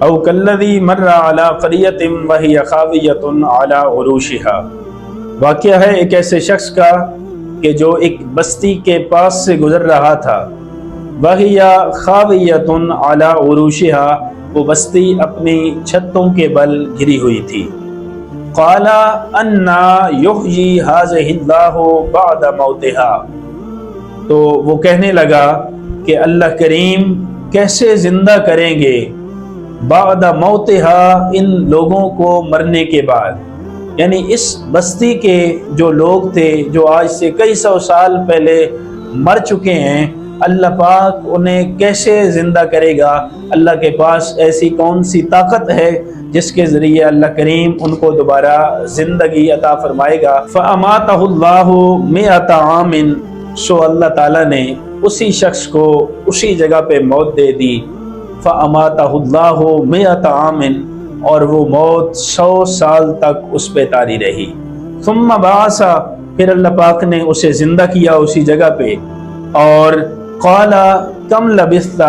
او کلذی مر علی قریۃ وہی خاویۃ علی عروشہا، واقعہ ہے ایک ایسے شخص کا کہ جو ایک بستی کے پاس سے گزر رہا تھا، وہی خاویۃ علی عروشہا، وہ بستی اپنی چھتوں کے بل گری ہوئی تھی۔ قال انا یحیی ھذہ اللہ بعد موتہا، تو وہ کہنے لگا کہ اللہ کریم کیسے زندہ کریں گے بعد موتہا، ان لوگوں کو مرنے کے بعد، یعنی اس بستی کے جو لوگ تھے جو آج سے کئی سو سال پہلے مر چکے ہیں، اللہ پاک انہیں کیسے زندہ کرے گا؟ اللہ کے پاس ایسی کون سی طاقت ہے جس کے ذریعے اللہ کریم ان کو دوبارہ زندگی عطا فرمائے گا؟ فَأَمَاتَهُ اللَّهُ مِئَةَ عَامٍ، سو اللہ تعالیٰ نے اسی شخص کو اسی جگہ پہ موت دے دی۔ فَأَمَاتَهُ اللَّهُ مِئَةَ عَامٍ، اور وہ موت 100 سال تک اس پہ طاری رہی۔ ثُمَّ بَعَثَ، پھر اللہ پاک نے اسے زندہ کیا اسی جگہ پہ، اور قَالَ كَمْ لَبِثْتَ،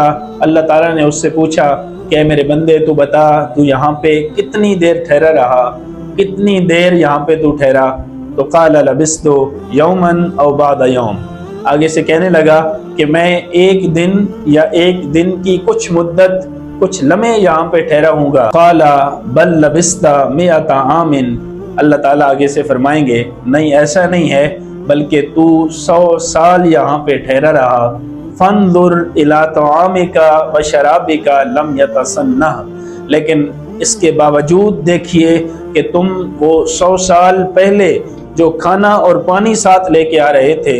اللہ تعالیٰ نے اس سے پوچھا کہ اے میرے بندے تو بتا تو یہاں پہ کتنی دیر ٹھہرا رہا، کتنی دیر یہاں پہ تو ٹھہرا؟ تو قَالَ لَبِثْتُ يَوْمًا أَوْ بَعْضَ يَوْمٍ، آگے سے کہنے لگا کہ میں ایک دن یا ایک دن کی کچھ مدت، کچھ لمحے یہاں پہ ٹھہرا ہوں گا۔ قَالَ بَلْ لَبِثْتَ مِئَةَ عَامٍ، اللہ تعالیٰ آگے سے فرمائیں گے نہیں ایسا نہیں ہے، بلکہ تو 100 سال یہاں پہ ٹھہرا رہا۔ فَانظُرْ إِلَىٰ طَعَامِكَ وَشَرَابِكَ لَمْ يَتَسَنَّهْ، لیکن اس کے باوجود دیکھیے کہ تم وہ 100 سال پہلے جو کھانا اور پانی ساتھ لے کے آ رہے تھے،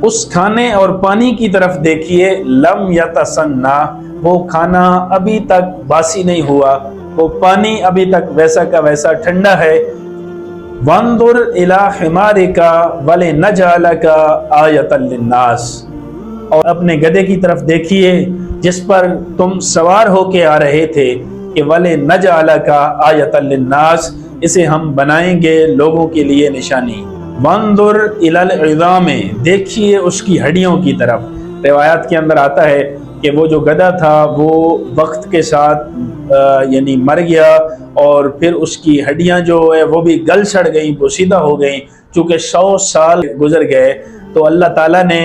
اس کھانے اور پانی کی طرف دیکھیے، لم یتسنّ، وہ کھانا ابھی تک باسی نہیں ہوا، وہ پانی ابھی تک ویسا کا ویسا ٹھنڈا ہے۔ وانظر الی حمارک ولنجعلک آیۃ للناس، اور اپنے گدھے کی طرف دیکھیے جس پر تم سوار ہو کے آ رہے تھے، کہ وَلِنَجْعَلَكَ آیَةً لِلنَّاسِ، اسے ہم بنائیں گے لوگوں کے لیے نشانی۔ وَانظُرْ إِلَى الْعِظَامِ، دیکھیے اس کی ہڈیوں کی طرف۔ روایات کے اندر آتا ہے کہ وہ جو گدھا تھا وہ وقت کے ساتھ یعنی مر گیا، اور پھر اس کی ہڈیاں جو ہے وہ بھی گل سڑ گئیں، بوسیدہ ہو گئیں، چونکہ 100 سال گزر گئے۔ تو اللہ تعالیٰ نے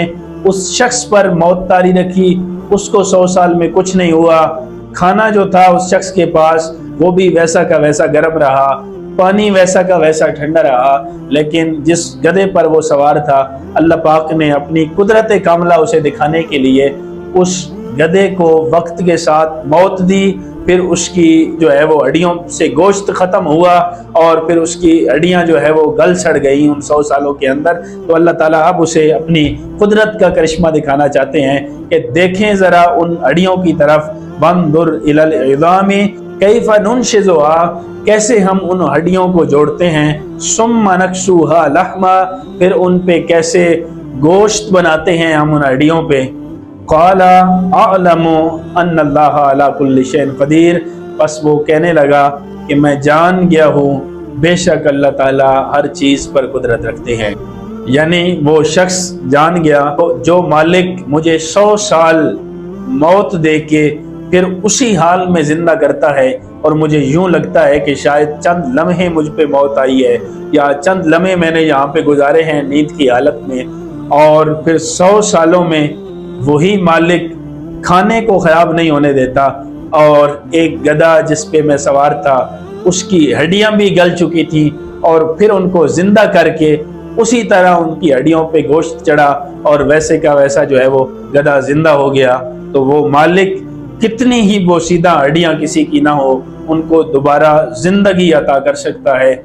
اس شخص پر موت طاری رکھی، اس کو 100 سال میں کچھ نہیں ہوا، کھانا جو تھا اس شخص کے پاس وہ بھی ویسا کا ویسا گرم رہا، پانی ویسا کا ویسا ٹھنڈا رہا، لیکن جس گدھے پر وہ سوار تھا اللہ پاک نے اپنی قدرت کاملہ اسے دکھانے کے لیے اس گدھے کو وقت کے ساتھ موت دی، پھر اس کی جو ہے وہ ہڈیوں سے گوشت ختم ہوا، اور پھر اس کی ہڈیاں جو ہے وہ گل سڑ گئی ان 100 سالوں کے اندر۔ تو اللہ تعالیٰ اب اسے اپنی قدرت کا کرشمہ دکھانا چاہتے ہیں کہ دیکھیں ذرا ان ہڈیوں کی طرف۔ وانظر الی العظام کیف ننشزها، کیسے ہم ان ہڈیوں کو جوڑتے ہیں، ثم نکسوها لحما، پھر ان پہ کیسے گوشت بناتے ہیں ہم ان ہڈیوں پہ۔ قال اعلم ان اللہ علی کل شیء قدیر، پس وہ کہنے لگا کہ میں جان گیا ہوں بے شک اللہ تعالیٰ ہر چیز پر قدرت رکھتے ہیں۔ یعنی وہ شخص جان گیا جو مالک مجھے 100 سال موت دے کے پھر اسی حال میں زندہ کرتا ہے، اور مجھے یوں لگتا ہے کہ شاید چند لمحے مجھ پہ موت آئی ہے، یا چند لمحے میں نے یہاں پہ گزارے ہیں نیند کی حالت میں، اور پھر 100 سالوں میں وہی مالک کھانے کو خراب نہیں ہونے دیتا، اور ایک گدھا جس پہ میں سوار تھا اس کی ہڈیاں بھی گل چکی تھی، اور پھر ان کو زندہ کر کے اسی طرح ان کی ہڈیوں پہ گوشت چڑھا، اور ویسے کا ویسا جو ہے وہ گدھا زندہ ہو گیا۔ تو وہ مالک کتنی ہی بوسیدہ ہڈیاں کسی کی نہ ہو، ان کو دوبارہ زندگی عطا کر سکتا ہے۔